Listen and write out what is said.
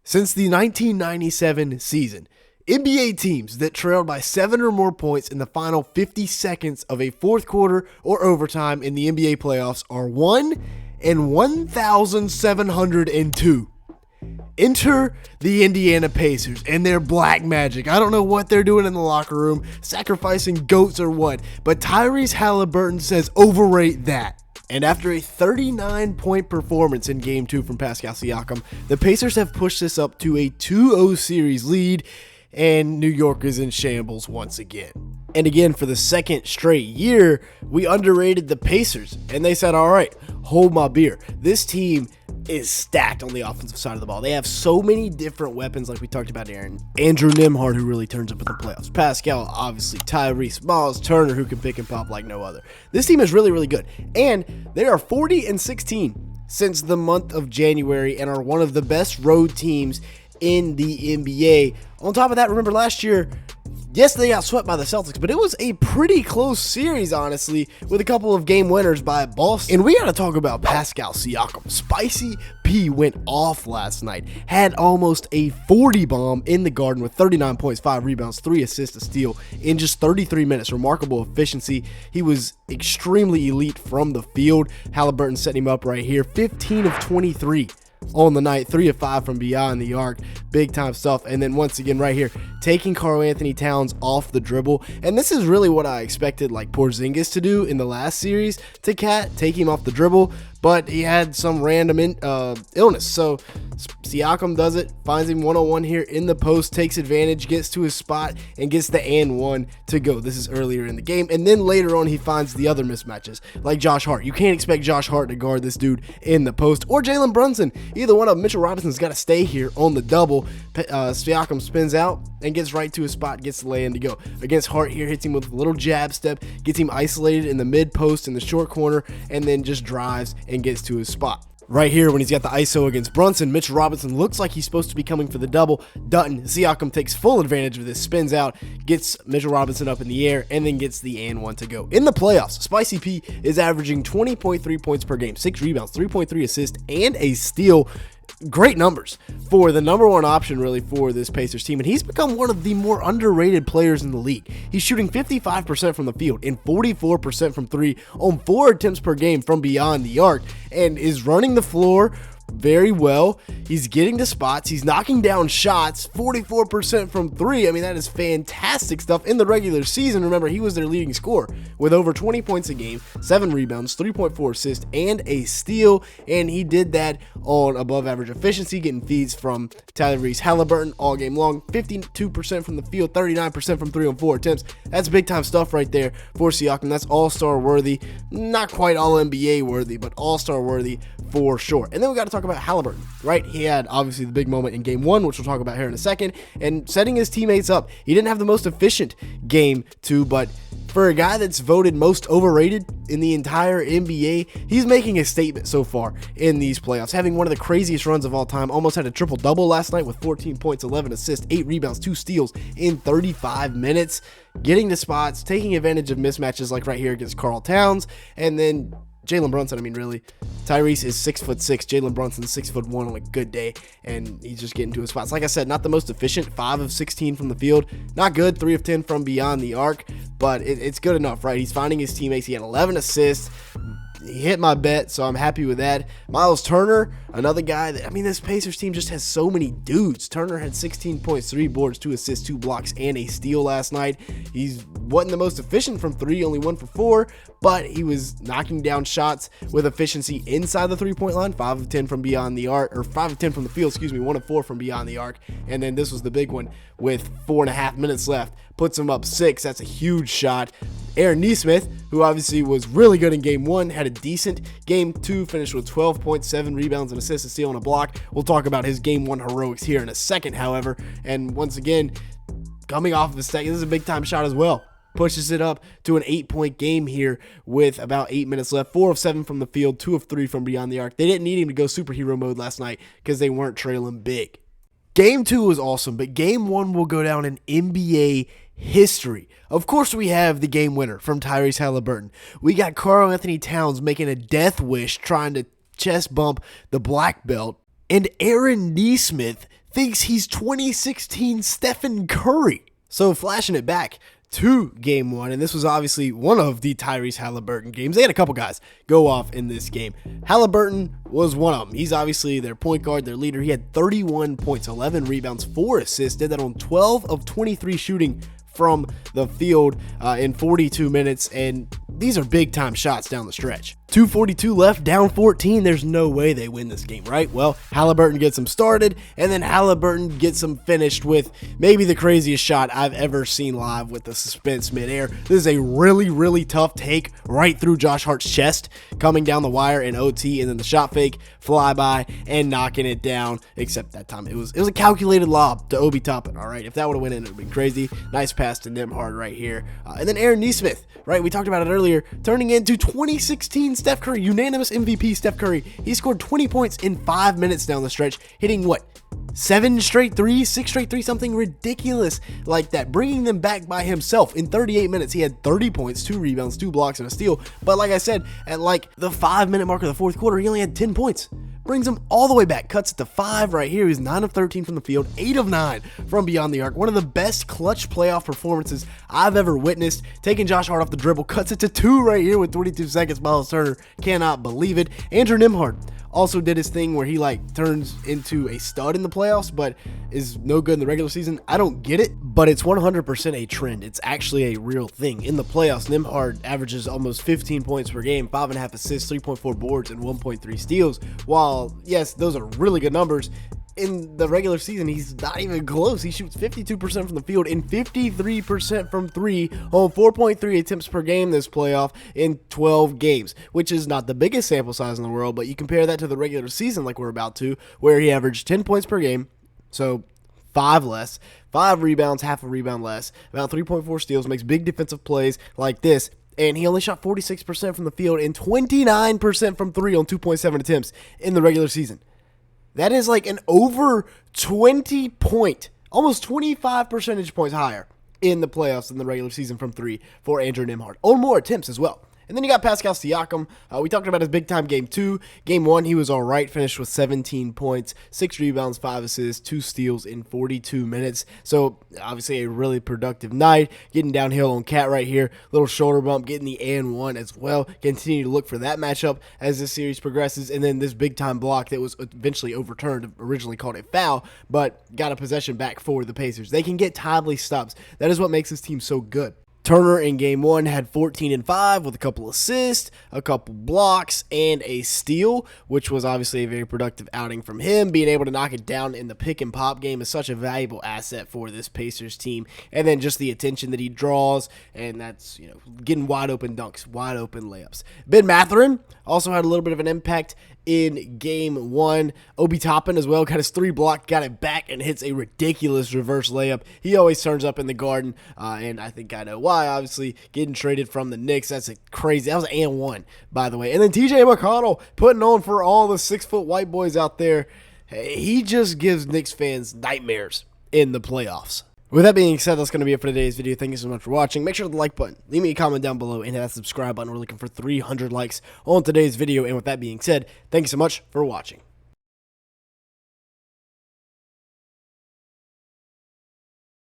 Since the 1997 season, NBA teams that trailed by 7 or more points in the final 50 seconds of a fourth quarter or overtime in the NBA playoffs are 1 and 1,702. Enter the Indiana Pacers and their black magic. I don't know what they're doing in the locker room, sacrificing goats or what, but Tyrese Halliburton says overrate that. And after a 39-point performance in Game 2 from Pascal Siakam, the Pacers have pushed this up to a 2-0 series lead, and New York is in shambles once again. And again, for the second straight year, we underrated the Pacers, and they said, all right, hold my beer. This team is stacked on the offensive side of the ball. They have so many different weapons, like we talked about, Aaron. Andrew Nembhard, who really turns up in the playoffs. Pascal, obviously. Tyrese, Miles Turner, who can pick and pop like no other. This team is really, really good. And they are 40-16 since the month of January and are one of the best road teams in the NBA. On top of that, remember last year, yes, they got swept by the Celtics, but it was a pretty close series, honestly, with a couple of game winners by Boston. And we got to talk about Pascal Siakam. Spicy P went off last night, had almost a 40 bomb in the Garden with 39 points, 5 rebounds, 3 assists, a steal in just 33 minutes. Remarkable efficiency. He was extremely elite from the field. Halliburton setting him up right here. 15 of 23 on the night, 3 of 5 from beyond the arc, big time stuff. And then once again right here, taking Karl-Anthony Towns off the dribble. And this is really what I expected like Porzingis to do in the last series to Cat, take him off the dribble, but he had some random illness. So Siakam does it, finds him one-on-one here in the post, takes advantage, gets to his spot, and gets the and one to go. This is earlier in the game. And then later on, he finds the other mismatches, like Josh Hart. You can't expect Josh Hart to guard this dude in the post, or Jalen Brunson. Either one of them. Mitchell Robinson's got to stay here on the double. Siakam spins out and gets right to his spot, gets the lay-in to go. Against Hart here, hits him with a little jab step, gets him isolated in the mid-post in the short corner, and then just drives and gets to his spot. Right here, when he's got the ISO against Brunson, Mitchell Robinson looks like he's supposed to be coming for the double. Dutton, Siakam takes full advantage of this, spins out, gets Mitchell Robinson up in the air, and then gets the and one to go. In the playoffs, Spicy P is averaging 20.3 points per game, 6 rebounds, 3.3 assists, and a steal. Great numbers for the number one option really for this Pacers team, and he's become one of the more underrated players in the league. He's shooting 55% from the field and 44% from 3 on 4 attempts per game from beyond the arc, and is running the floor very well. He's getting to spots. He's knocking down shots, 44% from 3. I mean, that is fantastic stuff in the regular season. Remember, he was their leading scorer with over 20 points a game, 7 rebounds, 3.4 assists, and a steal. And he did that on above average efficiency, getting feeds from Tyrese Halliburton all game long. 52% from the field, 39% from 3 on 4 attempts. That's big time stuff right there for Siakam. That's all-star worthy. Not quite all-NBA worthy, but all-star worthy for sure. And then we got to talk about Halliburton, right? He had obviously the big moment in Game 1, which we'll talk about here in a second, and setting his teammates up. He didn't have the most efficient Game 2, but for a guy that's voted most overrated in the entire NBA, he's making a statement so far in these playoffs, having one of the craziest runs of all time. Almost had a triple-double last night with 14 points, 11 assists, 8 rebounds, 2 steals in 35 minutes, getting to spots, taking advantage of mismatches like right here against Karl Towns, and then Jalen Brunson, I mean, really. Tyrese is 6'6", Jalen Brunson's 6'1" on a good day, and he's just getting to his spots. Like I said, not the most efficient, 5 of 16 from the field. Not good, 3 of 10 from beyond the arc, but it's good enough, right? He's finding his teammates. He had 11 assists. He hit my bet, so I'm happy with that. Miles Turner, another guy that, I mean, this Pacers team just has so many dudes. Turner had 16 points, 3 boards, 2 assists, 2 blocks, and a steal last night. He wasn't the most efficient from 3, only 1 for 4, but he was knocking down shots with efficiency inside the 3-point line, 5 of 10 from beyond the arc, or 5 of 10 from the field, 1 of 4 from beyond the arc. And then this was the big one with 4.5 minutes left. Puts him up 6. That's a huge shot. Aaron Nesmith, who obviously was really good in Game 1, had a decent Game 2, finished with 12.7 rebounds and assists, a steal, and a block. We'll talk about his Game 1 heroics here in a second, however. And once again, coming off of a second, this is a big-time shot as well. Pushes it up to an 8-point game here with about 8 minutes left. 4 of 7 from the field, 2 of 3 from beyond the arc. They didn't need him to go superhero mode last night because they weren't trailing big. Game 2 was awesome, but Game 1 will go down in NBA history. Of course, we have the game winner from Tyrese Halliburton. We got Karl-Anthony Towns making a death wish, trying to chest bump the black belt. And Aaron Nesmith thinks he's 2016 Stephen Curry. So flashing it back to game one, and this was obviously one of the Tyrese Haliburton games. They had a couple guys go off in this game. Haliburton was one of them. He's obviously their point guard, their leader. He had 31 points, 11 rebounds, 4 assists, did that on 12 of 23 shooting from the field in 42 minutes, and these are big time shots down the stretch. 2:42 left, down 14. There's no way they win this game, right? Well, Haliburton gets them started, and then Haliburton gets them finished with maybe the craziest shot I've ever seen live with the suspense midair. This is a really, really tough take right through Josh Hart's chest, coming down the wire in OT, and then the shot fake, flyby, and knocking it down. Except that time it was a calculated lob to Obi Toppin. All right, if that would have went in, it would have been crazy. Nice pass to Nembhard right here, and then Aaron Nesmith, right? We talked about it earlier, turning into 2016 Steph Curry, unanimous MVP Steph Curry. He scored 20 points in 5 minutes down the stretch, hitting what? 7 straight threes, 6 straight threes, something ridiculous like that, bringing them back by himself. In 38 minutes, he had 30 points, 2 rebounds, 2 blocks, and a steal. But like I said, at like the 5-minute mark of the fourth quarter, he only had 10 points. Brings him all the way back, cuts it to 5 right here. He's 9 of 13 from the field, 8 of 9 from beyond the arc. One of the best clutch playoff performances I've ever witnessed. Taking Josh Hart off the dribble, cuts it to 2 right here with 22 seconds. Miles Turner cannot believe it. Andrew Nembhard also did his thing where he like turns into a stud in the playoffs, but is no good in the regular season. I don't get it, but it's 100% a trend. It's actually a real thing. In the playoffs, Nembhard averages almost 15 points per game, 5.5 assists, 3.4 boards, and 1.3 steals. While, yes, those are really good numbers, in the regular season, he's not even close. He shoots 52% from the field and 53% from 3 on 4.3 attempts per game this playoff in 12 games, which is not the biggest sample size in the world, but you compare that to the regular season like we're about to, where he averaged 10 points per game, so 5 less, 5 rebounds, half a rebound less, about 3.4 steals, makes big defensive plays like this, and he only shot 46% from the field and 29% from 3 on 2.7 attempts in the regular season. That is like an over 20 point, almost 25 percentage points higher in the playoffs than the regular season from 3 for Andrew Nembhard. On more attempts as well. And then you got Pascal Siakam. We talked about his big time game 2. Game 1, he was all right, finished with 17 points, 6 rebounds, 5 assists, 2 steals in 42 minutes. So obviously a really productive night. Getting downhill on Cat right here. Little shoulder bump, getting the and one as well. Continue to look for that matchup as this series progresses. And then this big time block that was eventually overturned, originally called a foul, but got a possession back for the Pacers. They can get timely stops. That is what makes this team so good. Turner in game 1 had 14 and 5 with a couple assists, a couple blocks, and a steal, which was obviously a very productive outing from him. Being able to knock it down in the pick and pop game is such a valuable asset for this Pacers team. And then just the attention that he draws, and that's, getting wide open dunks, wide open layups. Ben Mathurin also had a little bit of an impact in game 1. Obi Toppin as well got his 3 blocked, got it back, and hits a ridiculous reverse layup. He always turns up in the Garden, and I think I know why. Obviously, getting traded from the Knicks, that's a crazy. That was an and one, by the way. And then TJ McConnell putting on for all the 6-foot white boys out there. He just gives Knicks fans nightmares in the playoffs. With that being said, that's going to be it for today's video. Thank you so much for watching. Make sure to like button, leave me a comment down below, and hit that subscribe button. We're looking for 300 likes on today's video. And with that being said, thank you so much for watching.